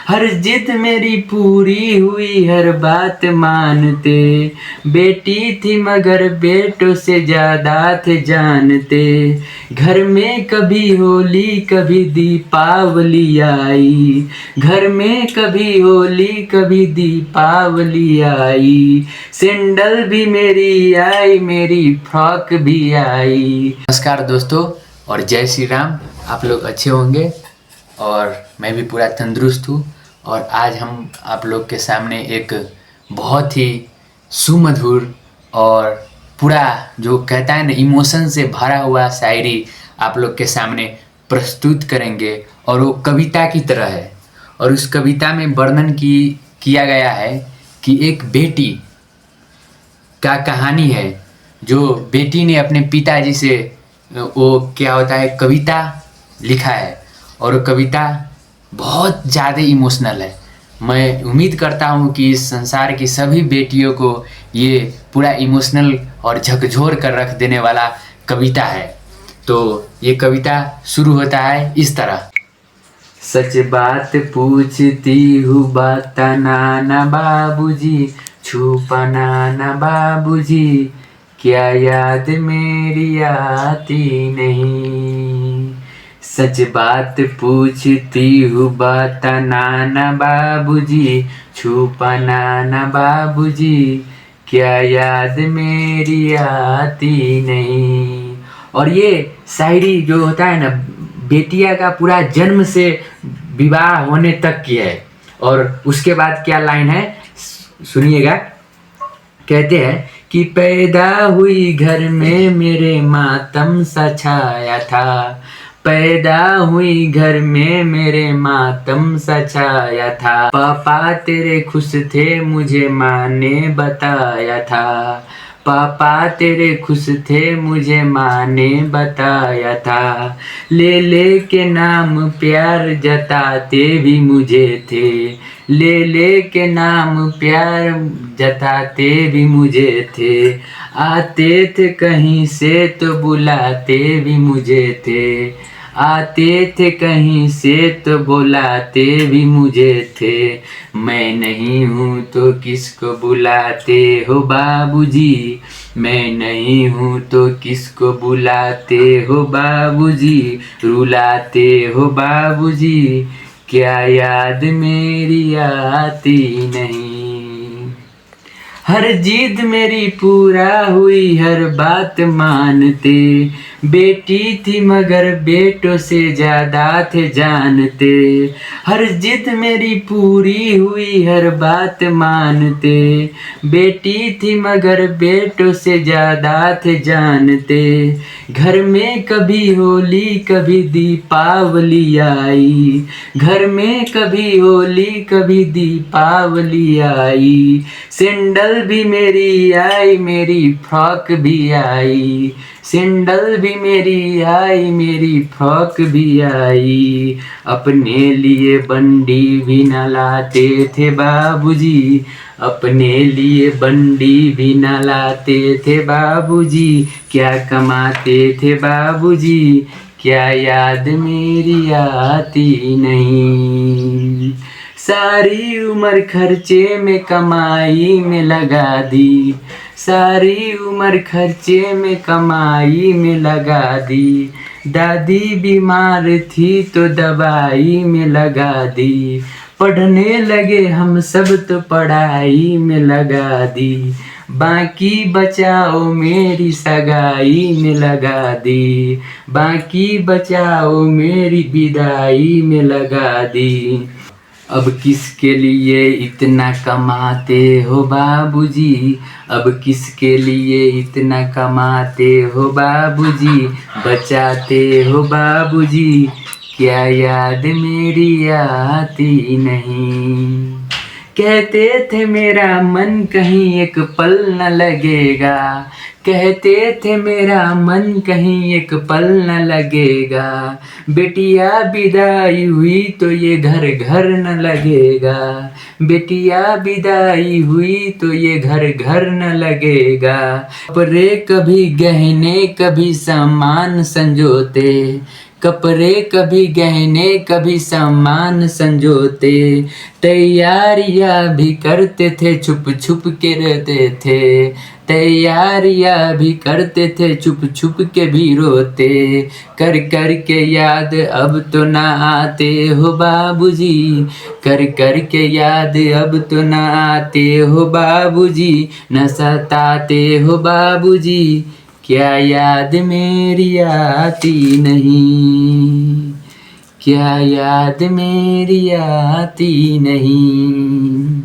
हर जिद मेरी पूरी हुई, हर बात मानते। बेटी थी मगर बेटों से ज़्यादा थे जानते। घर में कभी होली कभी दीपावली आई, घर में कभी होली कभी दीपावली आई। सैंडल भी मेरी आई, मेरी फ्रॉक भी आई। नमस्कार दोस्तों और जय श्री राम। आप लोग अच्छे होंगे और मैं भी पूरा तंदुरुस्त हूँ। और आज हम आप लोग के सामने एक बहुत ही सुमधुर और पूरा जो कहता है ना इमोशन से भरा हुआ शायरी आप लोग के सामने प्रस्तुत करेंगे। और वो कविता की तरह है और उस कविता में वर्णन किया गया है कि एक बेटी का कहानी है जो बेटी ने अपने पिताजी से वो क्या होता है कविता लिखा है। और वो कविता बहुत ज़्यादा इमोशनल है। मैं उम्मीद करता हूँ कि इस संसार की सभी बेटियों को ये पूरा इमोशनल और झकझोर कर रख देने वाला कविता है। तो ये कविता शुरू होता है इस तरह। सच बात पूछती हूँ बताना ना बाबूजी, छुपाना ना बाबूजी, क्या याद मेरी आती नहीं। सच बात पूछती हूँ बताना ना बाबूजी, छुपाना ना बाबूजी, क्या याद मेरी आती नहीं। और ये शायरी जो होता है ना बेटिया का पूरा जन्म से विवाह होने तक की है। और उसके बाद क्या लाइन है सुनिएगा। कहते हैं कि पैदा हुई घर में मेरे मातम सा छाया था, पैदा हुई घर में मेरे मातम सा छाया था। पापा तेरे खुश थे मुझे माँ ने बताया था, पापा तेरे खुश थे मुझे माँ ने बताया था। ले ले के नाम प्यार जताते भी मुझे थे, ले ले के नाम प्यार जताते भी मुझे थे। आते थे कहीं से तो बुलाते भी मुझे थे, आते थे कहीं से तो बुलाते भी मुझे थे। मैं नहीं हूँ तो किसको बुलाते हो बाबूजी, मैं नहीं हूँ तो किसको बुलाते हो बाबूजी, रुलाते हो बाबूजी, क्या याद मेरी आती नहीं। हर जिद मेरी पूरा हुई, हर बात मानते। बेटी थी मगर बेटों से ज़्यादा थे जानते। हर जिद मेरी पूरी हुई, हर बात मानते। बेटी थी मगर बेटों से ज़्यादा थे जानते। घर में कभी होली कभी दीपावली आई, घर में कभी होली कभी दीपावली आई। सैंडल भी मेरी आई, मेरी फ्रॉक भी आई, सैंडल भी मेरी आई, मेरी फ्रॉक भी आई। अपने लिए बंडी भी न लाते थे बाबूजी, अपने लिए बंडी भी न लाते थे बाबूजी, क्या कमाते थे बाबूजी, क्या याद मेरी आती नहीं। सारी उम्र खर्चे में कमाई में लगा दी, सारी उम्र खर्चे में कमाई में लगा दी। दादी बीमार थी तो दवाई में लगा दी, पढ़ने लगे हम सब तो पढ़ाई में लगा दी। बाकी बचाओ मेरी सगाई में लगा दी, बाकी बचाओ मेरी विदाई में लगा दी। अब किसके लिए इतना कमाते हो बाबूजी, अब किसके लिए इतना कमाते हो बाबूजी, बचाते हो बाबूजी, क्या याद मेरी आती नहीं। कहते थे मेरा मन कहीं एक पल न लगेगा, कहते थे मेरा मन कहीं एक पल न लगेगा। बेटिया विदाई हुई तो ये घर घर न लगेगा, बेटिया विदाई हुई तो ये घर घर न लगेगा। कपड़े कभी गहने कभी सामान संजोते, कपड़े कभी गहने कभी सामान संजोते, तैयारियां भी करते थे छुप छुप के रहते थे, तैयारियां भी करते थे छुप छुप के भी रोते, कर कर के याद अब तो ना आते हो बाबूजी, कर कर के याद अब तो ना आते हो बाबूजी, न सताते हो बाबूजी, क्या याद मेरी आती नहीं, क्या याद मेरी आती नहीं।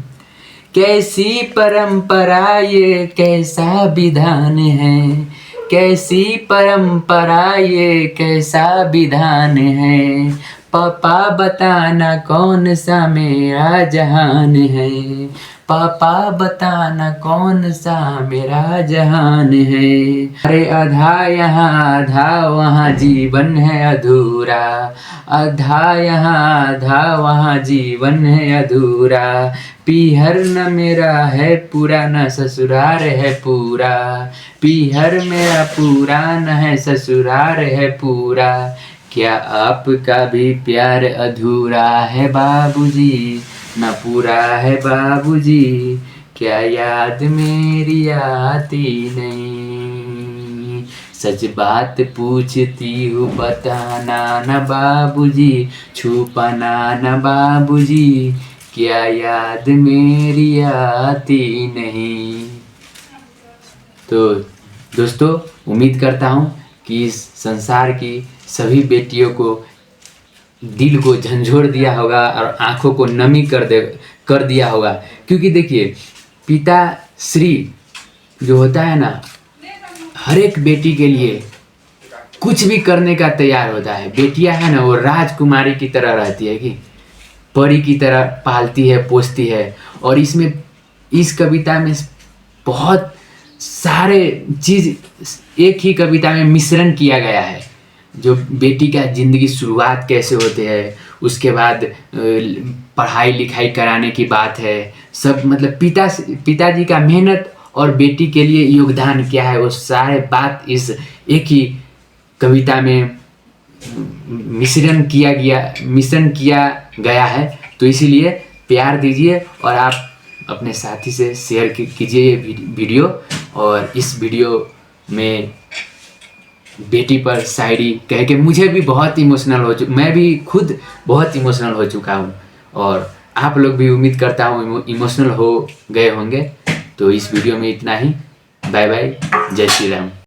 कैसी परंपरा ये कैसा विधान है, कैसी परंपरा ये कैसा विधान है, पापा बताना कौन सा मेरा जहान है, पापा बताना कौन सा मेरा जहान है। अरे आधा यहाँ आधा वहाँ जीवन है अधूरा, आधा यहाँ आधा वहाँ जीवन है अधूरा, पीहर न मेरा है पूरा न ससुराल है पूरा, पीहर मेरा पूरा न है ससुराल है पूरा, क्या आपका भी प्यार अधूरा है बाबूजी, न पूरा है बाबूजी, क्या याद मेरी आती नहीं, सच बात पूछती हूँ बताना न बाबूजी, छुपाना न बाबूजी, क्या याद मेरी आती नहीं। तो दोस्तों, उम्मीद करता हूँ कि इस संसार की सभी बेटियों को दिल को झंझोर दिया होगा और आंखों को नमी कर दिया होगा, क्योंकि देखिए पिता श्री जो होता है ना, हर एक बेटी के लिए कुछ भी करने का तैयार होता है। बेटियां है ना, वो राजकुमारी की तरह रहती है कि परी की तरह पालती है पोसती है। और इसमें इस कविता में बहुत सारे चीज़ एक ही कविता में मिश्रण किया गया है। जो बेटी का ज़िंदगी शुरुआत कैसे होते हैं, उसके बाद पढ़ाई लिखाई कराने की बात है, सब मतलब पिताजी का मेहनत और बेटी के लिए योगदान क्या है, वो सारे बात इस एक ही कविता में मिश्रण किया गया है। तो इसीलिए प्यार दीजिए और आप अपने साथी से शेयर कीजिए ये वीडियो। और इस वीडियो में बेटी पर शायरी कह के मुझे भी बहुत इमोशनल मैं भी खुद बहुत इमोशनल हो चुका हूँ, और आप लोग भी उम्मीद करता हूँ इमोशनल हो गए होंगे। तो इस वीडियो में इतना ही। बाय बाय, जय श्री राम।